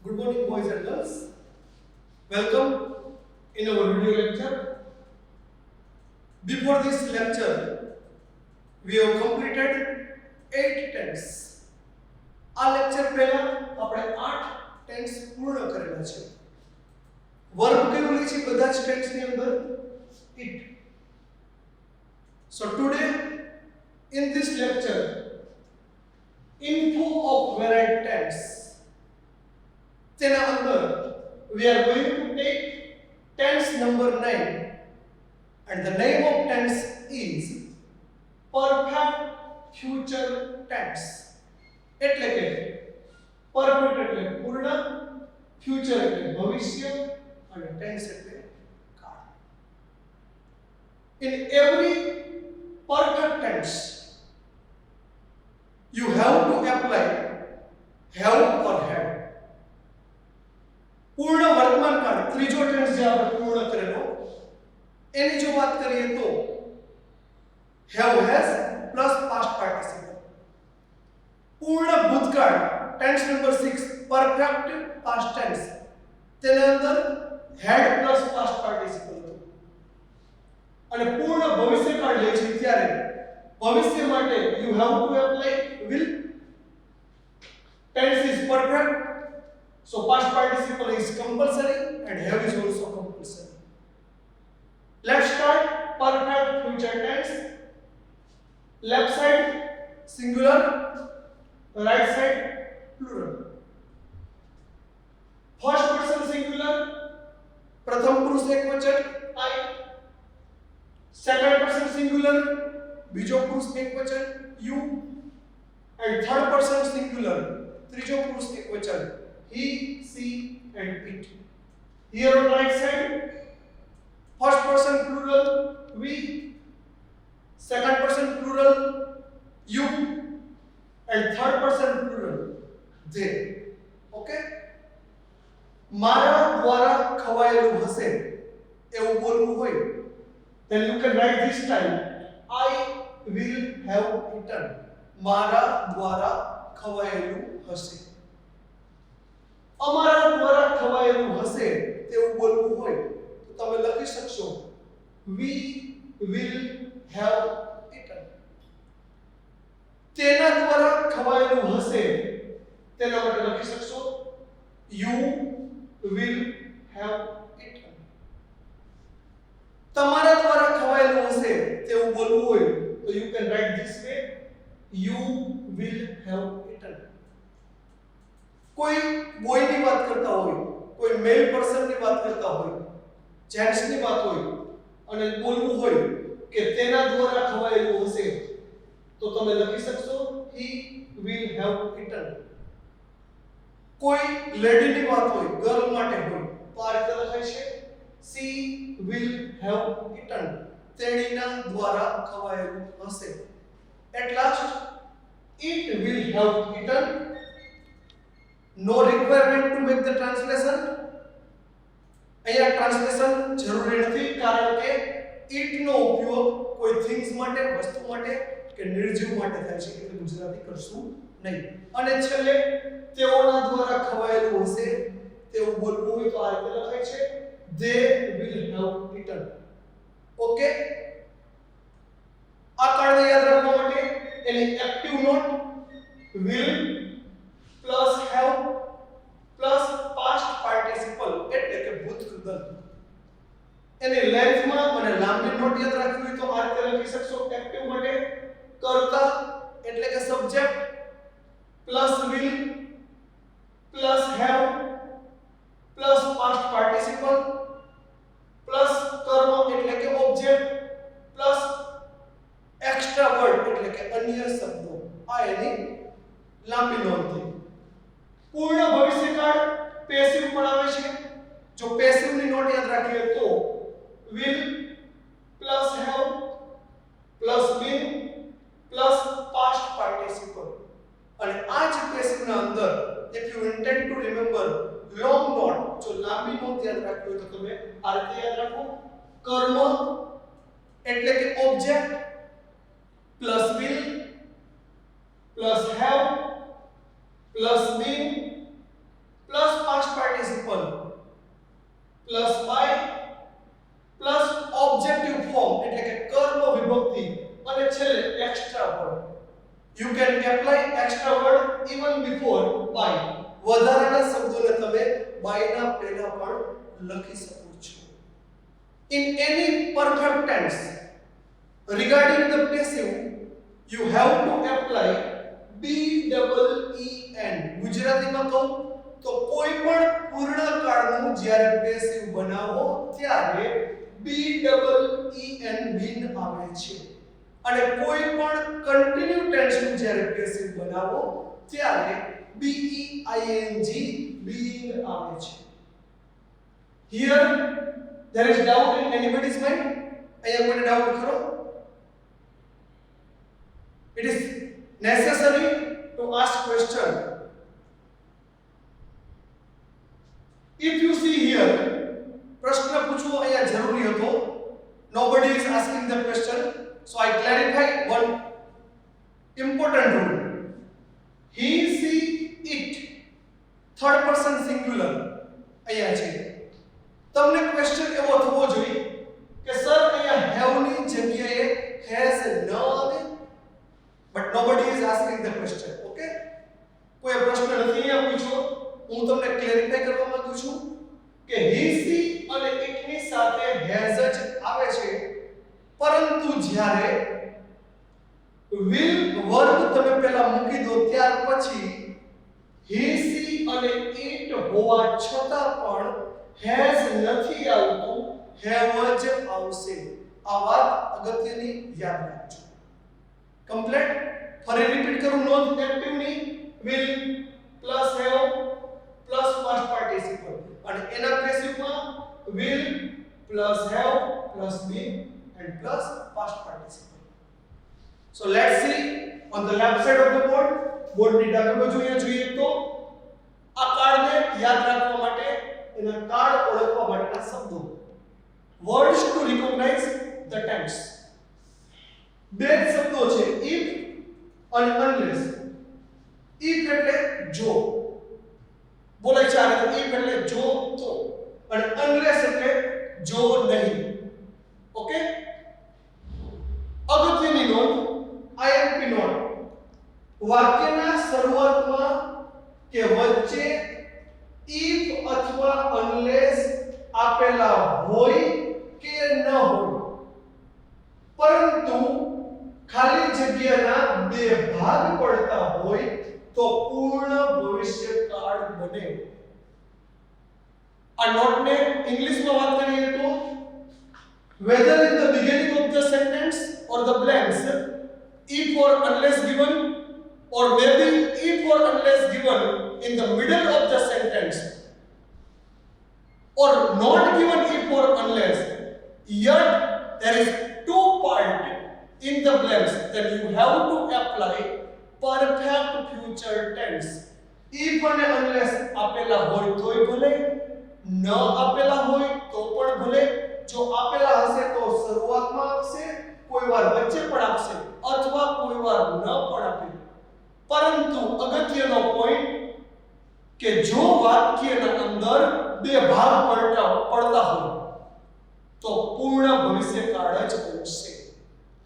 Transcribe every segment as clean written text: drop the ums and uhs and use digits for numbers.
Good morning, boys and girls. Welcome in our video lecture. Before this lecture, we have completed 8 tense. આ lecture પહેલા આપણે 8 tense પૂર્ણ કરેલા છે. Verb કયું લે છે બધા જ ટેન્સ ની અંદર? it. So today in this lecture, info of varied tense, તેના અંદર we are going to take tense number 9 and the name of tense is perfect future tense. એટલે કે perfect એટલે પૂર્ણ, future એટલે ભવિષ્ય અને tense એટલે કાળ. In every perfect tense you have to apply have or had. પૂર્ણ વર્તમાન કાળ ત્રીજો ટેન્સ જે આપણે પૂર્ણ કરેલો એની જો વાત કરીએ તો have has plus past participle. પૂર્ણ ભૂતકાળ tense number 6 perfect past tense તેના અંદર had પ્લસ past participle હતું. અને પૂર્ણ ભવિષ્યકાળ લે છે ત્યારે ભવિષ્ય માટે you have to apply will. Tense is perfect, so past participle is compulsory and have is also compulsory. Let's start perfect future tense. Left side singular, right side plural. First person singular, प्रथम पुरुष एकवचन I. Second person singular, बीजो पुरुष एकवचन you. And third person singular, त्रिजो पुरुष एकवचन he, she and it. Here on right side, first person plural we, second person plural you and third person plural they. Okay? મારા દ્વારા ખવાયેલું હશે એવું બોલવું હોય then you can write this time I will have eaten. મારા દ્વારા ખવાયેલું હશે. અમારા દ્વારા ખવાયેલું હશે તેવું બોલવું હોય તો તમે લખી શકશો we will have eaten. તેના દ્વારા ખવાયેલું હશે તેના માટે લખી શકશો you will have eaten. તમારા દ્વારા ખવાયેલું હશે તેવું બોલવું હોય તો you can write this way you will have eaten. કોઈ બોયની વાત કરતા હોય, કોઈ મેલ પર્સનની વાત કરતા હોય, જેન્ટ્સની વાત હોય અને બોલવું હોય કે તેના દ્વારા ખવાયેલું હશે તો તમે લખી શકશો he will have eaten. કોઈ લેડીની વાત હોય, ગર્લ માટે હોય તો આ રીતે લખાય છે she will have eaten. તેણીના દ્વારા ખવાયેલું હશે. At last it will have eaten. No requirement to make the translation. અહીંયા ટ્રાન્સલેશન જરૂરી નથી કારણ કે it નો ઉપયોગ કોઈ things માટે, વસ્તુ માટે કે નિર્જીવ માટે થાય છે એટલે ગુજરાતી કરશું નહીં. અને છેલ્લે તેઓના દ્વારા ખવાયેલું હશે તેવું બોલવું હોય તો આ રીતે લખાય છે they will have eaten. Okay? આ કાળને યાદ રાખવા માટે એની active note will plus have plus past participle એટલે કે ભૂતકૃદંત. એની લેન્થમાં અને લાંબી નોટ યાદ રાખવી હોય તો આ રીતે લખી શકશો એક્ટિવ માટે કર્તા એટલે કે subject plus will plus have plus past participle plus કર્મ એટલે કે ઓબ્જેક્ટ પ્લસ એક્સ્ટ્રા વર્ડ એટલે કે અન્ય શબ્દો. આ એની લાંબી નોંધ થઈ. પૂર્ણ ભવિષ્યકાળ પેસિવ પણ આવે છે. જો પેસિવની નોટ યાદ રાખીએ તો will plus have plus been plus past participle. અને આ જ પેસિવના અંદર if you intend to remember long note, જો લાંબી નોટ યાદ રાખવી હોય તો તમે આ રીતે યાદ રાખો કર્મ એટલે કે object plus will plus have plus been plus past by ના પહેલા પણ લખી શકો છો. In any perfect tense regarding the passive you have to apply BEEN. ગુજરાતીમાં કહું તો કોઈ પણ પૂર્ણકાળનું જ્યારે પેસિવ બનાવો ત્યારે BEEN બીન આવે છે અને કોઈ પણ કન્ટિન્યુ ટેન્સનું જ્યારે પેસિવ બનાવો ત્યારે BEING બીન આવે છે. Here there is doubt in anybody's mind? અહીંયા કોઈને ડાઉટ ખરો? It is necessary to ask question. If you see here, પ્રશ્ન પૂછવો અહીંયા જરૂરી હતો. Nobody is asking the question, so I clarify one important rule. He, she, it, third person singular અહીંયા છે. તમને ક્વેશ્ચન એવો થવો જોઈએ કે સર અહીંયા have ની જગ્યાએ has ન આવે, but nobody is asking the question. Okay, કોઈ પ્રશ્ન નથી અહીંયા પૂછ્યો. હું તમને ક્લેરિફાઈ કરવા માંગુ છું કે he, she અને it ની સાથે has જ આવે છે, પરંતુ જ્યારે will વર્બ તમે પહેલા મૂકી દો ત્યાર પછી he, she અને it હોવા છતાં પણ has નથી આવતું, have જ આવશે. આ વાત અગત્યની યાદ રાખજો. કમ્પ્લીટ ફરી રિપીટ કરું. નોંધ એક્ટિવની will plus have plus past participle અને એના પેસિવમાં will plus have plus be and plus past participle. So let's see on the left side of the board. Board ની ડાબી બાજુ અહીંયા જોઈએ તો આ કાર્ડને યાદ રાખવા માટે એના કાર્ડ ઓળખવા માટેના શબ્દો. Words to recognize the tense. બે શબ્દો છે if અને unless. if એટલે જો બોલાય છે આ રીતે. if એટલે જો તો અને unless એટલે જો નહીં. ઓકે, અગત્યની નોંધ IMP નોટ. વાક્યના શરૂઆતમાં કે વચ્ચે if અથવા unless આપેલા હોય કે ન હોય, પરંતુ ખાલી જગ્યાના બે ભાગ પડતા હોય તો પૂર્ણ ભવિષ્યકાળ બને. આ નોટને ઇંગ્લિશમાં વાત કરીએ તો whether in the beginning of the sentence or the blanks, if or unless given, or maybe if or unless given in the middle of the sentence, or not given if or unless, yet there is two part in the blanks, then you have to apply perfect future tense. If and unless આપેલા હોય તોય ભલે, ન આપેલા હોય તો પણ ભલે. જો આપેલા હશે તો શરૂઆતમાં આપશે, કોઈવાર વચ્ચે પણ આપશે અથવા કોઈવાર ન પણ આપે. પરંતુ અગત્યનો પોઈન્ટ કે જો વાક્યના અંદર બે ભાગ પડતા હોય તો પૂર્ણ ભવિષ્યકાળ જ બનશે.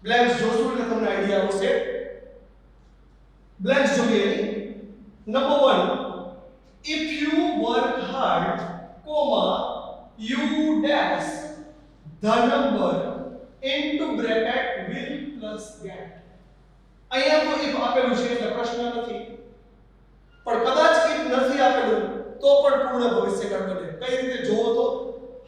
બ્લેન્ક્સ જોશું એટલે તમને આઈડિયા આવશે. બ્લેન્ક્સ જોઈએ. Number 1, if you work hard, you dash the number into bracket will plus get. અહીંયા તો if આપેલું છે એટલે પ્રશ્ન નથી, પણ કદાચ if નથી આપેલું તો પણ પૂર્ણ ભવિષ્યકાળ બને. કઈ રીતે જોવો તો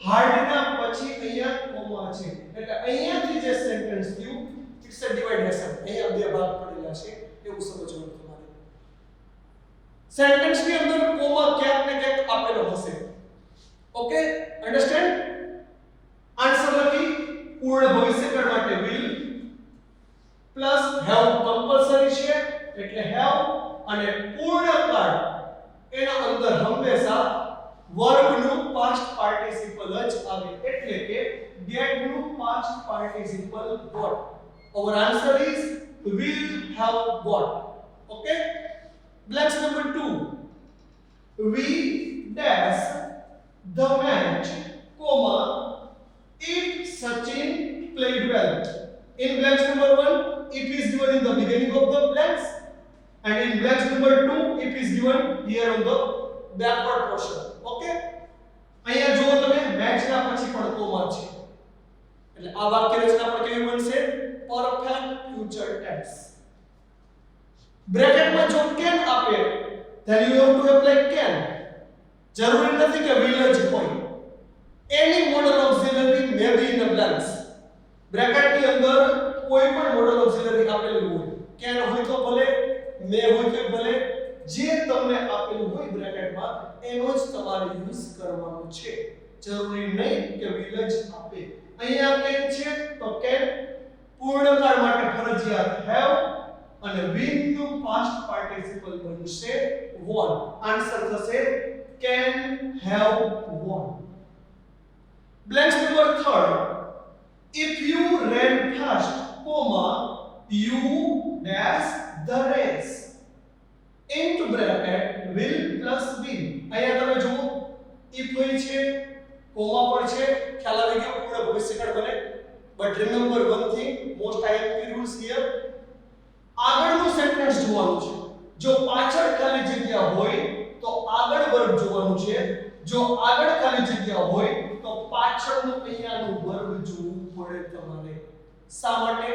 hard ના પછી અહીંયા કોમા છે એટલે અહીંયાથી જે સેન્ટેન્સ થયું ઇટ્સ અ ડિવાઇડેશન. અહીંયા બે ભાગ પડેલા છે એવું સમજવાનું તમારે. સેન્ટેન્સની અંદર કોમા ક્યાંક ને ક્યાંક આપેલો હશે. Okay, understand? આન્સર લખી પૂર્ણ ભવિષ્યકાળ માટે will પ્લસ have કમ્પલસરી છે એટલે have અને પૂર્ણકાળ એના અંદર હંમેશા વર્બનું પાસ્ટ પાર્ટિસિપલ જ આવે એટલે કે get નું past participle got. Our answer is will have got. Okay, blanks number 2, we dash the match, if Sachin played well. In blanks number 1, if is given in the beginning of the blanks, and in blanks number 2, if is given here on the backward portion. Okay. એટલે આ વાક્ય રચના પણ કેવી બનશે perfect future tense બ્રેકેટમાં જો can આપે then you have to apply can જરૂરી નથી કે will જ હોય any modal auxiliary may be in a blanks બ્રેકેટની અંદર કોઈ પણ modal auxiliary આપેલું હોય can હોય તો ભલે may હોય તો ભલે જે તમને આપેલું હોય બ્રેકેટમાં એનો જ તમારે યુઝ કરવાનો છે જરૂરી નહીં કે will જ આપે અહીંયા can છે તો can પૂર્ણકાળ માટે ફરજિયાત have અને will નું past participle બનશે won આન્સર થશે can have won blanks number 3 if you ran fast comma you dash the race into bracket will plus been અહીંયા તમે જુઓ if હોય છે કોમા પર છે ખ્યાલ આવી ગયો પૂર્ણ ભવિષ્યકાળ બને but remember one thing most IMP rules here આગળનું સેન્ટેન્સ જોવાનું છે જો પાછળ ખાલી જગ્યા હોય તો આગળ વર્બ જોવાનું છે જો આગળ ખાલી જગ્યા હોય તો પાછળનું અહીંયાનું વર્બ જોવું પડે તમારે શા માટે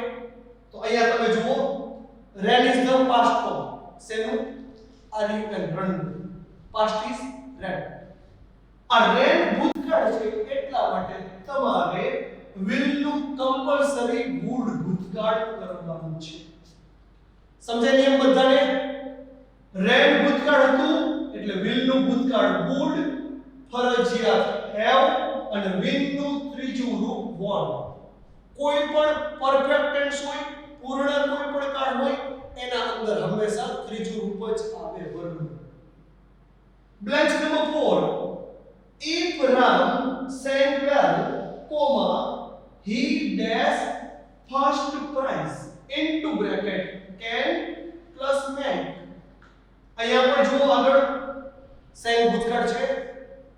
તો અહીંયા તમે જુઓ ran is the past form શેનું are you can run past is ran આ ran ભૂતકાળ છે એટલા માટે તમારે will નું કમ્પલસરી would ભૂતકાળ કરવાનું છે સમજાય નિયમ બધાને ran ભૂતકાળ હતું એટલે will નું ભૂતકાળ would ફરજિયાત have અને will નું ત્રીજું રૂપ won કોઈ પણ પરફેક્ટ ટેન્સ હોય પૂર્ણ કોઈ પણ કાળ હોય એના અંદર હંમેશા ત્રીજું રૂપ જ આવે વર્બનું blank number 4 if Ram sang well comma he dash first prize into bracket can plus make અહીંયા પણ જો આગળ sang ભૂતકાળ છે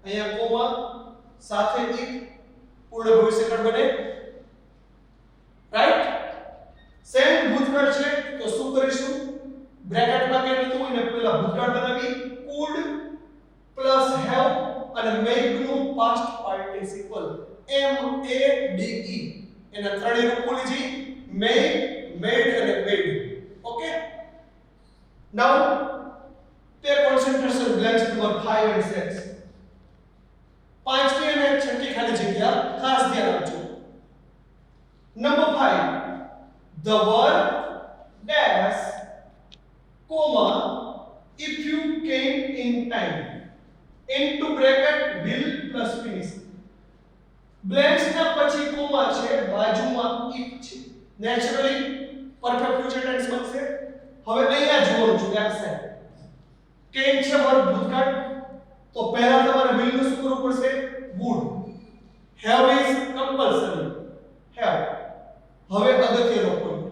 અહીંયા કોમા સાથે એક પૂર્ણ ભવિષ્યકાળ બને રાઈટ sang ભૂતકાળ છે તો શું કરીશું બ્રેકેટમાં કે નતું એને પહેલા ભૂતકાળ બનાવી could plus have અને make નું past participle MADE એના ત્રણેય રૂપ બોલી જી make made અને made okay now pay concentration blanks number 5 and 6 પાંચમી અને છઠ્ઠી ખાલી જગ્યા ખાસ ધ્યાન આપજો number 5 the word dash comma if you came in time into bracket will plus finish blanks ના પછી કોમા છે બાજુમાં if છે નેચરલી પરફેક્ટ ફ્યુચર ટેન્સ બનશે હવે અહીંયા જોવાનું છે બેક સાઈડ કેમ છે વર્બ ભૂતકાળ તો પહેલા તમારે will નું શું કરવું પડશે would have is compulsory have હવે અગત્યનો પોઈન્ટ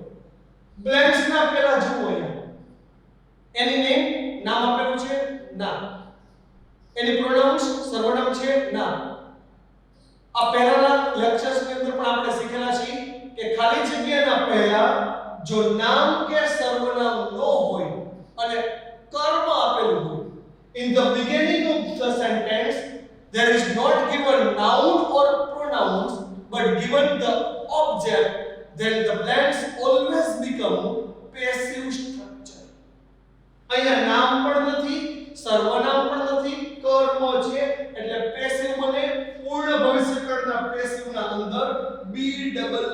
blanks ના પહેલા જુઓ અહીંયા એની નેમ નામ આપેલું છે ના એની પ્રોનાઉન્સ સર્વનામ છે ના આ પહેલાના લેક્ચર્સ ની અંદર પણ આપણે શીખેલા છીએ કે ખાલી જગ્યાના પહેલા જો નામ કે સર્વનામ ન હોય અને કર્મ આપેલું હોય in the beginning of the sentence there is not given noun or pronouns but given the object then the blanks always become passive structure અહીંયા નામ પણ નથી સર્વનામ પણ નથી કર્મ છે એટલે પેસિવ બને પૂર્ણ ભવિષ્યકાળના પેસિવના અંદર b ડબલ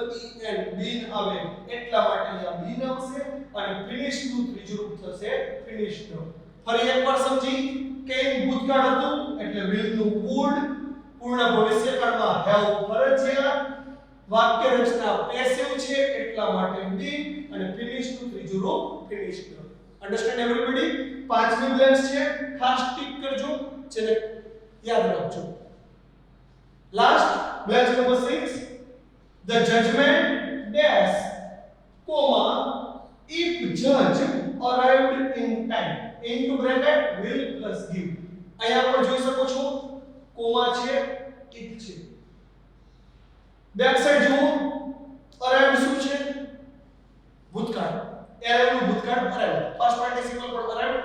e n બીન આવે એટલા માટે અહીંયા બીન આવશે અને ફિનિશ નું ત્રીજું રૂપ થશે ફિનિશ્ડ ફરી એકવાર સમજી કે ભૂતકાળ હતું એટલે will નું would પૂર્ણ ભવિષ્યકાળમાં have ફરજિયાત વાક્ય રચના પેસિવ છે એટલા માટે બીન અને ફિનિશ નું ત્રીજું રૂપ ફિનિશ્ડ અંડરસ્ટેન્ડ એવરીબોડી પાંચમી બ્લેન્ક્સ છે ખાસ ટીક કરજો જેને યાદ રાખજો last blank number 6 the judgment dash comma if judge arrived in time into bracket will plus give અહીંયા પણ જોઈ શકો છો કોમા છે if છે બેક સાઈડ જુઓ arrived શું છે ભૂતકાળ arrived નું ભૂતકાળ arrived past participle પણ arrived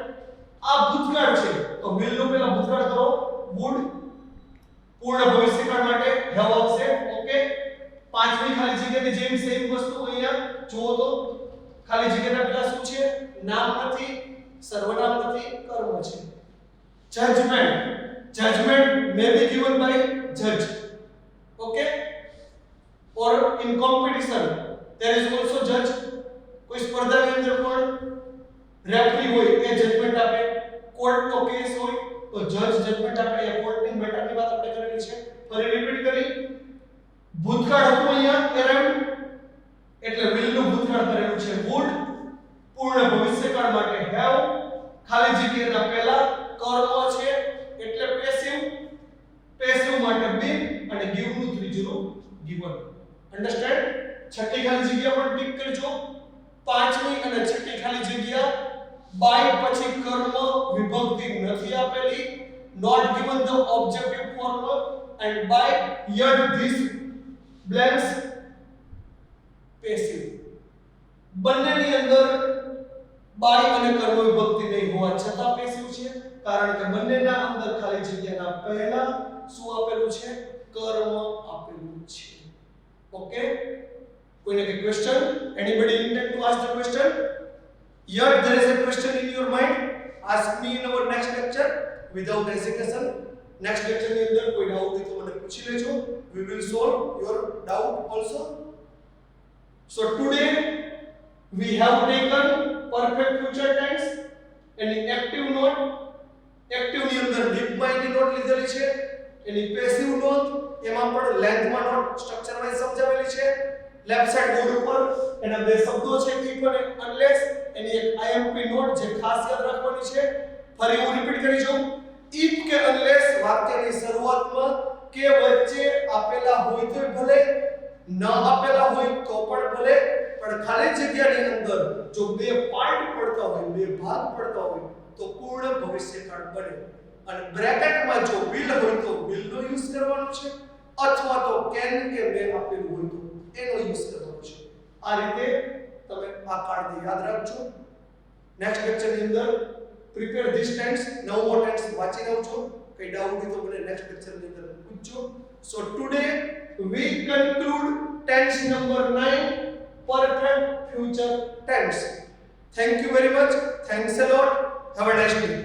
આ ભૂતકાળ છે તો will નું પહેલા ભૂતકાળ કરો would પૂર્ણ ભવિષ્યકાળ માટે have આવશે ઓકે પાંચમી રીતે જેમ સેમ વસ્તુ અહીંયા જુઓ તો ખાલી જગ્યાના પેલા શું છે નામ નથી સર્વનામ નથી કર્મ છે judgment may be given by judge okay or in competition there is also judge કોઈ સ્પર્ધાની અંદર પણ રેફરી હોય એ જજમેન્ટ આપે કોર્ટનો કેસ હોય તો જજ જજમેન્ટ આપે એ કોર્ટની મેટરની વાત આપણે કરેલી છે ફરી રિપીટ કરી ભૂતકાળ હતું અહીંયા એરાઉન્ડ એટલે will નું ભૂતકાળ કરેલું છે would પૂર્ણ ભવિષ્યકાળ માટે have ખાલી જગ્યાના પહેલા કર્મ છે એટલે પેસિવ માટે been અને give નું ત્રીજું રૂપ given અન્ડરસ્ટેન્ડ છઠ્ઠી ખાલી જગ્યા પર ટિક કરજો પાંચમી અને છઠ્ઠી ખાલી જગ્યા by પછી કર્મ વિભક્તિ નથી આપેલી not given the objective form and by yet this blanks passive બંનેની અંદર by અને કર્મ વિભક્તિ નહીં હોવા છતાં પેસિવ છે કારણ કે બંનેના અંદર ખાલી જગ્યાના પહેલા શું આપેલું છે કર્મ આપેલું છે ઓકે કોઈને કે question anybody intent to ask the question yet there is a question in your mind ask me in our next lecture without hesitation next lecture ની અંદર કોઈ ડાઉટ હોય તો મને પૂછી લેજો we will solve your doubt also so today we have taken perfect future tense એની active not active ની અંદર ડીપ માઇન્ડ ની નોટ લીધેલી છે એની પેસિવ નોટ એમાં પણ લેન્થ માં નોટ સ્ટ્રક્ચર વાઇઝ સમજાવેલી છે લેફ્ટ સાઈડ બોર્ડ ઉપર એના બે શબ્દો છે if અને unless એની એક IMP નોટ જે ખાસ યાદ રાખવાની છે ફરી હું રિપીટ કરી જોઉં if કે unless વાક્યની શરૂઆતમાં કે વચ્ચે આપેલા હોય તો ભલે ન આપેલા હોય તો પણ ભલે પણ ખાલી જગ્યાની અંદર જો બે પાર્ટ પડતા હોય બે ભાગ પડતા હોય તો પૂર્ણ ભવિષ્યકાળ બને અને બ્રેકેટમાં જો will હોય તો will નો યુઝ કરવાનો છે અથવા તો can કે may આપેલું હોય તો એનો યુઝ કરવાનો છે આ રીતે તમે આ કાર્ડ યાદ રાખજો નેક્સ્ટ લેક્ચર ની અંદર પ્રિપેર ધીસ ટેન્સ નવમો ટેન્સ વાંચી નાખજો કઈ ડાઉટ હોય તો મને નેક્સ્ટ લેક્ચર ની અંદર પૂછજો સો today we conclude tense number 9 perfect future tense thank you very much thanks a lot have a nice day